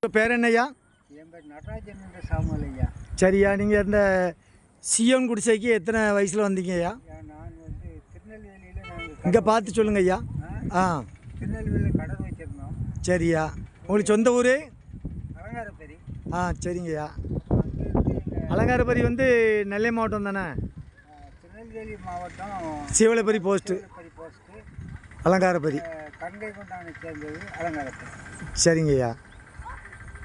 உங்கள் பேர் என்னய்யா? என் பேர் நடராஜன் என்ற சாமுவேல் ஐயா. சரியா, நீங்கள் இந்த சியோன் குடிசைக்கு எத்தனை வயசில் வந்தீங்கய்யா? நான் வந்து திருநெல்வேலியில் இங்கே பார்த்து சொல்லுங்க ஐயா. திருநெல்வேலியில் கடை வச்சுருந்தோம். சரியா, உங்களுக்கு சொந்த ஊர்? அலங்காரப்பேரி. சரிங்கய்யா. அலங்காரப்பேரி வந்து நெல்லை மாவட்டம் தானே? திருநெல்வேலி மாவட்டம், சிவலப்பேரி போஸ்ட்டு. அலங்காரப்பேரி கங்கை கொண்டானை சேர்ந்தது அலங்காரப்பேரி. சரிங்கய்யா.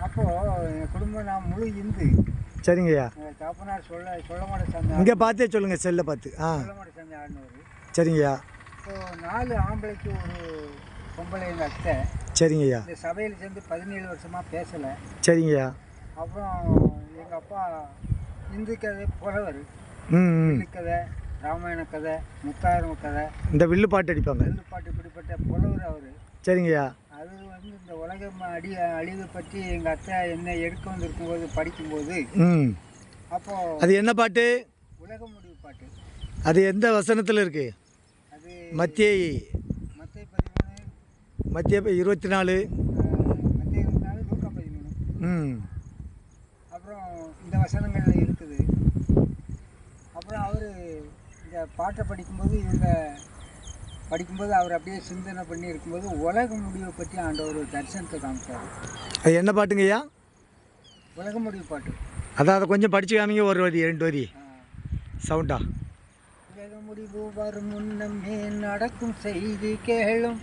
அப்போது என் குடும்பம் நான் முழு இந்து. சரிங்கய்யா. தாப்பனார் சொல்லமாட சேர்ந்த இங்கே பார்த்தே சொல்லுங்கள், செல்லை பார்த்து. சொல்லமாட சேர்ந்த ஆடினவர். சரிங்கய்யா. இப்போது 4 ஆம்பளைக்கு ஒரு பொம்பளை எங்கள் அத்தை. சரிங்கய்யா. இந்த சபையில் சேர்ந்து 17 வருஷமாக பேசலை. சரிங்கய்யா. அப்புறம் எங்கள் அப்பா இந்து கதை புலவர். வில்லு கதை, ராமாயண கதை, முத்தாயிரம் கதை, இந்த வில்லு பாட்டு அடிப்பாங்க. வில்லு பாட்டு இப்படிப்பட்ட புலவர் அவர். சரிங்கய்யா. அது வந்து இந்த உலகம் அழிவை பற்றி எங்கள் அத்தை என்ன எடுக்க வந்திருக்கும்போது படிக்கும்போது அப்போது அது என்ன பாட்டு? உலக முடிவு பாட்டு. அது எந்த வசனத்தில் இருக்குது? அது மத்திய 13, மத்திய 24, மத்திய 24, லூக்கா 13. அப்புறம் இந்த வசனங்களில் இருக்குது. அப்புறம் அவர் இந்த பாட்டை படிக்கும்போது அவர் அப்படியே சிந்தனை பண்ணி இருக்கும்போது உலக முடிவை பற்றி ஆண்டவர் ஒரு தரிசனத்தை காமிச்சார். அது என்ன பாட்டுங்கய்யா? உலக முடிவு பாட்டு. அதான் அதை கொஞ்சம் படித்து காமிங்க, ஒரு வரி 2 வரி சவுண்டா. உலக முடிவு வரும் முன்னமே நடக்கும் செய்தி கேளும்,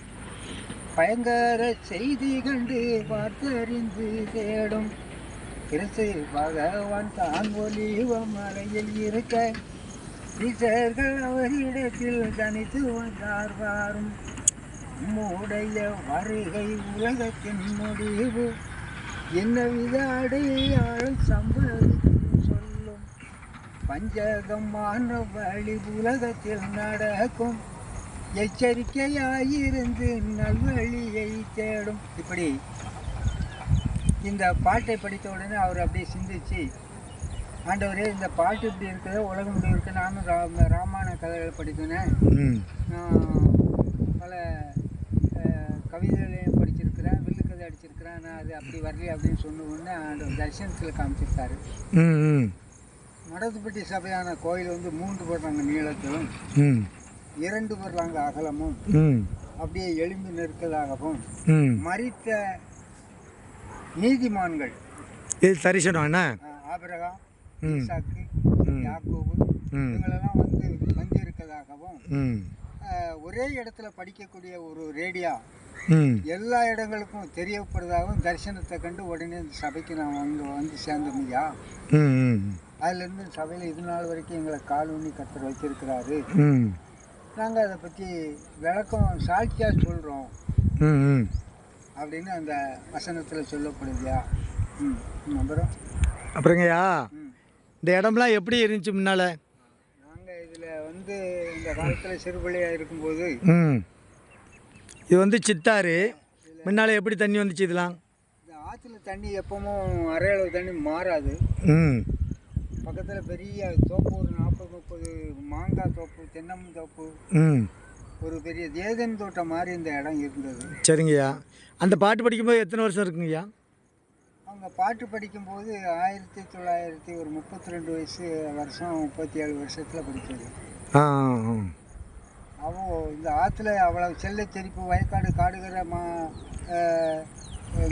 பயங்கர செய்தி கண்டு பார்த்தறிந்து தேடும். கிறிஸ்து பகவான் தான் ஒலிவ மலையில் இருக்க சீசர்கள் அவரிடத்தில் தனித்து வந்தார். வாரும் நம்முடைய வருகை உலகத்தின் முடிவு என்னவித அடையாளம் சம்பவிக்கும் சொல்லும். பஞ்சகமான வழி உலகத்தில் நடக்கும், எச்சரிக்கையாயிருந்து நல்வழியை தேடும். இப்படி இந்த பாட்டை படித்த உடனே அவர் அப்படியே சிந்திச்சு, ஆண்டவரே இந்த பாட்டு இப்படி இருக்குது, உலகம் இப்படி இருக்குது. நானும் ராமாயண கதைகளை படித்தேனேன், பல கவிதைகளையும் படிச்சிருக்கிறேன், வில்லு கதை அடிச்சிருக்கிறேன், நான் அது அப்படி வரலையே அப்படின்னு சொன்ன உடனே ஆண்டவர் தரிசனத்தில் காமிச்சிருக்காரு. மடத்துப்பட்டி சபையான கோயில் வந்து 3 போடுறாங்க நீளத்திலும், 2 போடுறாங்க அகலமும், அப்படியே எலும்பி நிற்கதாகவும், மரித்த நீதிமான்கள் இது தரிசனம் என்ன? ஆபிரகாம், ஈசாக்கு, யாக்கோபு இவங்களெல்லாம் வந்து இருக்கதாகவும், ஒரே இடத்துல படிக்கக்கூடிய ஒரு ரேடியா எல்லா இடங்களுக்கும் தெரியப்படுறதாகவும் தரிசனத்தை கண்டு உடனே இந்த சபைக்கு நான் வந்து சேர்ந்தோம்யா. அதுலேருந்து சபையில் இது நாள் வரைக்கும் எங்களை கால் ஊனி கர்த்தர் வச்சிருக்கிறாரு. நாங்கள் அதை பற்றி விளக்கம் சாட்சியாக சொல்கிறோம் அப்படின்னு அந்த வசனத்தில் சொல்லப்படுதியா. அப்புறங்கய்யா, இந்த இடம்லாம் எப்படி இருந்துச்சு முன்னால்? நாங்கள் இதில் வந்து இந்த காலத்தில் சிறுபிள்ளையாக இருக்கும்போது இது வந்து சித்தாறு. முன்னால் எப்படி தண்ணி வந்துச்சு? இதெல்லாம் இந்த ஆற்றுல தண்ணி எப்பவும் அரையளவு தண்ணி மாறாது. பக்கத்தில் பெரிய தோப்பு, ஒரு 40-30 மாங்காய் தோப்பு, தென்னம்பு தோப்பு, ஒரு பெரிய தேதன் தோட்டம் மாதிரி இந்த இடம் இருந்தது. சரிங்கய்யா. அந்த பாட்டு படிக்கும்போது எத்தனை வருஷம் இருக்குங்கய்யா? அவங்க பாட்டு படிக்கும்போது 1932 வருஷம் 37 வருஷத்தில் படித்தது. அவோ இந்த ஆற்றுல அவ்வளோ செல்ல செழிப்பு, வயக்காடு, காடுகிற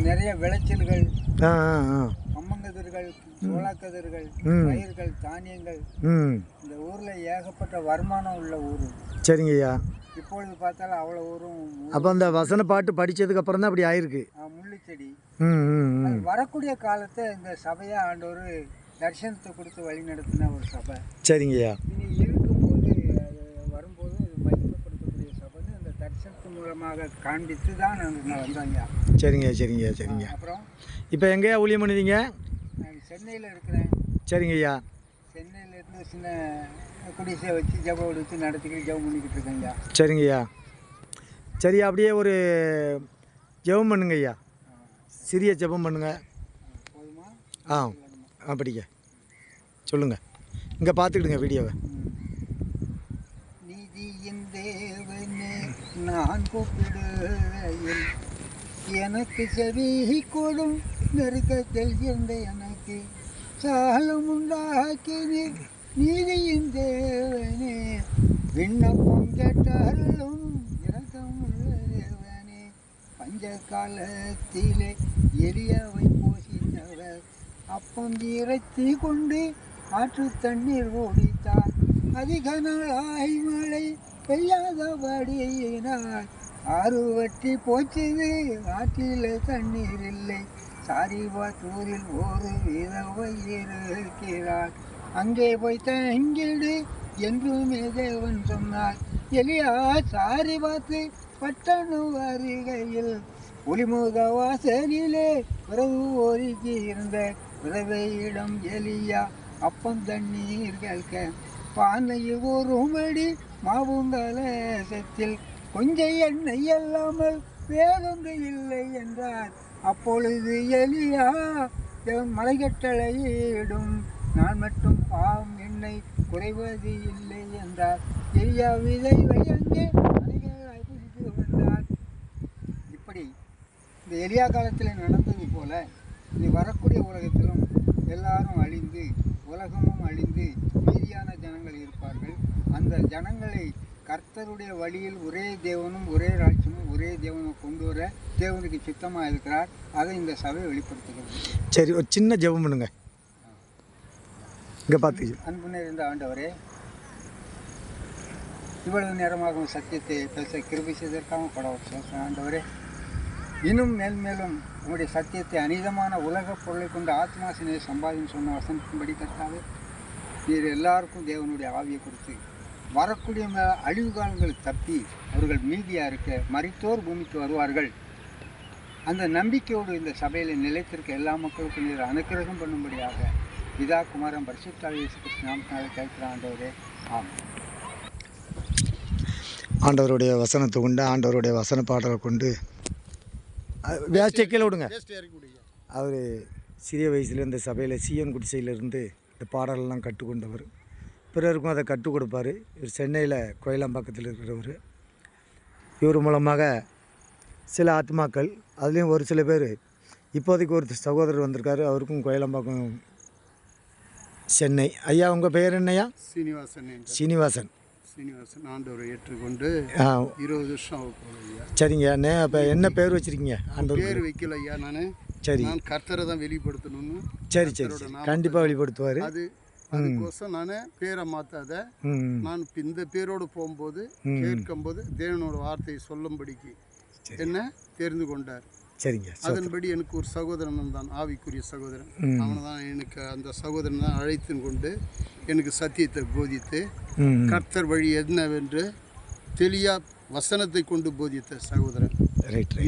நிறைய விளைச்சல்கள், கம்மங்கதிர்கள், சோளக்கதிர்கள், பயிர்கள், தானியங்கள். இந்த ஊரில் ஏகப்பட்ட வருமானம் உள்ள ஊர். சரிங்கய்யா. இப்பொழுது பார்த்தாலும் அவ்வளோ ஊரும். அப்போ அந்த வசன பாட்டு படித்ததுக்கு அப்புறம் தான் அப்படி ஆயிருக்கு. முள்ளுச்செடி. வரக்கூடிய காலத்தை இந்த சபையை ஆண்டவர் தரிசனத்தை கொடுத்து வழி நடத்தின ஒரு சபை. சரிங்கய்யா. இனி இருக்கும்போது அது வரும்போது மகிமைப்படுத்தக்கூடிய சபைன்னு அந்த தரிசனத்து மூலமாக காண்பித்து தான் நாங்கள் வந்தோங்க. சரிங்க. அப்புறம் இப்போ எங்கேயா ஊழியம் பண்ணுவீங்க? நான் சென்னையில் இருக்கிறேன். சரிங்கய்யா. சென்னையிலேருந்து சின்ன குடிசை வச்சு ஜபம் எடுத்து நடத்திக்கிட்டு ஜபம் பண்ணிக்கிட்டு இருக்கேங்கய்யா. சரிங்கய்யா. சரியா, அப்படியே ஒரு ஜெபம் பண்ணுங்க ஐயா, சிறிய ஜெபம் பண்ணுங்க. படிக்க சொல்லுங்கள், இங்கே பார்த்துக்கிடுங்க வீடியோவை. நீதியின் தேவனே நான் கூப்பிடுவேன், எனக்கு செவி கொடும் நெருக்கத்தில் இருந்த எனக்கு சாலம் உண்டாக்கி நீதியின் தேவனே, விண்ணப்பம் கேட்டாலும் இரக்கமுள்ள தேவனே, பஞ்ச காலத்திலே எலியாவை போஷித்தவர், அப்பம் இறைச்சி கொண்டு ஆற்று தண்ணீர் ஓடித்தார், அதிக நாளாய் மழை பெய்யாதபடியினால் ஆறு வற்றி போச்சுது, ஆற்றில் தண்ணீர் இல்லை. சாரிபாத்தூரில் ஒரு விதவை இருக்கிறாள், அங்கே போய் தங்கிடு என்றுமே தேவன் சொன்னார். எலியா சாரிபாத்து பட்டணம் வருகையில் ஒளிமுக வாசலிலே உறவு ஒருக்கி இருந்த விதவையிடம் எலியா அப்பம் தண்ணீர் கேட்க, பானையில் ஒரு மடி மாவுங்கலசத்தில் கொஞ்சம் எண்ணெய் இல்லாமல் வேறொன்று இல்லை என்றார். அப்பொழுது எலியா மலைகட்டளையிடும், நான் மட்டும் பாவம் எண்ணெய் குறைவது இல்லை என்றார். எலியா விதைவை அங்கே அனைவராய் புதித்து வந்தார். இப்படி இந்த எலியா காலத்தில் நடந்தது போல இனி வரக்கூடிய உலகத்திலும் எல்லாரும் அழிந்து உலகமும் அழிந்து மீதியான ஜனங்கள் இருப்பார்கள். அந்த ஜனங்களை கர்த்தருடைய வழியில் ஒரே தேவனும் ஒரே ராட்சியமும் ஒரே தேவனும் கொண்டு வர தேவனுக்கு சித்தமாக இருக்கிறார். அதை இந்த சபை வெளிப்படுத்துகிறது. சரி, ஒரு சின்ன ஜெபம் பண்ணுங்க. இங்கே பார்த்து அன்பு நிறைந்த ஆண்டவரே, இவ்வளவு நேரமாக சத்தியத்தை பேச கிருபை செய்ததற்காக பட ஆண்டவரே, இன்னும் மேலும் உங்களுடைய சத்தியத்தை அநீதமான உலக பொருளை கொண்டு ஆத்மாசினையை சம்பாதின்னு சொன்ன வசனத்தின்படி கர்த்தாவே, நீர் எல்லாருக்கும் தேவனுடைய ஆவியை கொடுத்து வரக்கூடிய அழிவு காலங்கள் தப்பி அவர்கள் மீதியாக இருக்க மரித்தோர் பூமிக்கு வருவார்கள். அந்த நம்பிக்கையோடு இந்த சபையில் நிலைத்திருக்க எல்லா மக்களுக்கும் நீர் அனுக்கிரகம் பண்ணும்படியாக பிதா குமாரன் பரிசுத்த இயேசு கிறிஸ்து நாமத்தினாலே கேட்கிற ஆண்டவரே, ஆமென். ஆண்டவருடைய வசனத்தை கொண்டு ஆண்டவருடைய வசன பாடலை கொண்டு வேஸ்ட்டை கீழே விடுங்க. அவர் சிறிய வயசில் இந்த சபையில் சியோன் குடிசையிலிருந்து இந்த பாடலெல்லாம் கற்றுக்கொண்டவர், பிறருக்கும் அதை கற்றுக் கொடுப்பார். இவர் சென்னையில் கோயிலாம்பாக்கத்தில் இருக்கிறவர். இவர் மூலமாக சில ஆத்மாக்கள், அதுலேயும் ஒரு சில பேர், இப்போதைக்கு ஒரு சகோதரர் வந்திருக்காரு, அவருக்கும் கோயிலாம்பாக்கம் சென்னை. ஐயா, உங்கள் பெயர் என்னையா? சீனிவாசன். ஆண்டவரை ஏற்றுக்கொண்டு 20 வருஷம் ஐயா. சரிங்க அண்ணே, அப்போ என்ன பேர் வச்சுருக்கீங்க? ஆண்டவர் பேர் வைக்கல ஐயா. சரி, நான் கர்த்தரை தான் வெளிப்படுத்தணும்னு. சரி சரி, கண்டிப்பாக வெளிப்படுத்துவார். அதுக்கோசம் நான் பேரை மாற்றாத, நான் இந்த பேரோடு போகும்போது கேட்கும்போது தேவனோட வார்த்தையை சொல்லும்படிக்கு என்ன தெரிந்து கொண்டார். சரிங்க. அதன்படி எனக்கு ஒரு சகோதரன் தான், ஆவிக்குரிய சகோதரன். அவனை தான் எனக்கு அந்த சகோதரன் தான் அழைத்து கொண்டு எனக்கு சத்தியத்தை போதித்து கர்த்தர் வழி என்னவென்று தெளியா வசனத்தை கொண்டு போதித்த சகோதரன்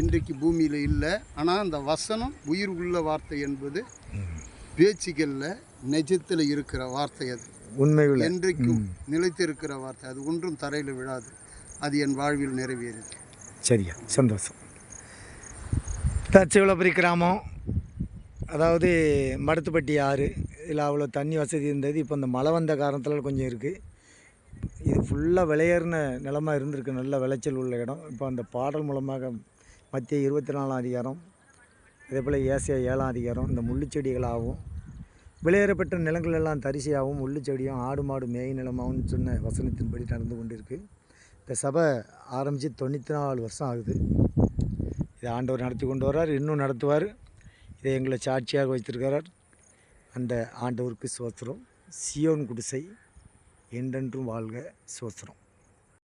இன்றைக்கு பூமியில் இல்லை. ஆனால் அந்த வசனம் உயிர் உள்ள வார்த்தை என்பது பேச்சுக்களில் நிஜத்தில் இருக்கிற வார்த்தை, அது உண்மையில் என்றைக்கும் நிலைத்திருக்கிற வார்த்தை. அது ஒன்றும் தரையில் விழாது. அது என் வாழ்வில் நிறைவேறுது. சரியா, சந்தோஷம். தச்சவளப்பரி கிராமம், அதாவது மடத்துப்பட்டி ஆறு, இதில் அவ்வளோ தண்ணி வசதி இருந்தது. இப்போ இந்த மழை வந்த காரணத்தில் கொஞ்சம் இருக்குது. இது ஃபுல்லாக விளையேறின நிலமாக இருந்திருக்கு, நல்ல விளைச்சல் உள்ள இடம். இப்போ அந்த பாடல் மூலமாக மத்திய 24ஆம் அதிகாரம், அதே போல் ஏசியா 7ஆம் அதிகாரம், இந்த முள்ளுச்செடிகளாகவும் விளையேறப்பட்ட நிலங்கள் எல்லாம் தரிசையாகவும் முள்ளுச்செடியும் ஆடு மாடு மேய் நிலமாகவும் சொன்ன வசனத்தின்படி நடந்து கொண்டு இருக்குது. இந்த சபை ஆரம்பித்து 94 வருஷம் ஆகுது. இதை ஆண்டவர் நடத்தி கொண்டு வர்றார், இன்னும் நடத்துவார். இதை எங்களை சாட்சியாக வைத்திருக்கிறார். அந்த ஆண்டவருக்கு ஸ்தோத்திரம். சியோன் குடிசை என்றென்றும் வாழ்க. ஸ்தோத்திரம்.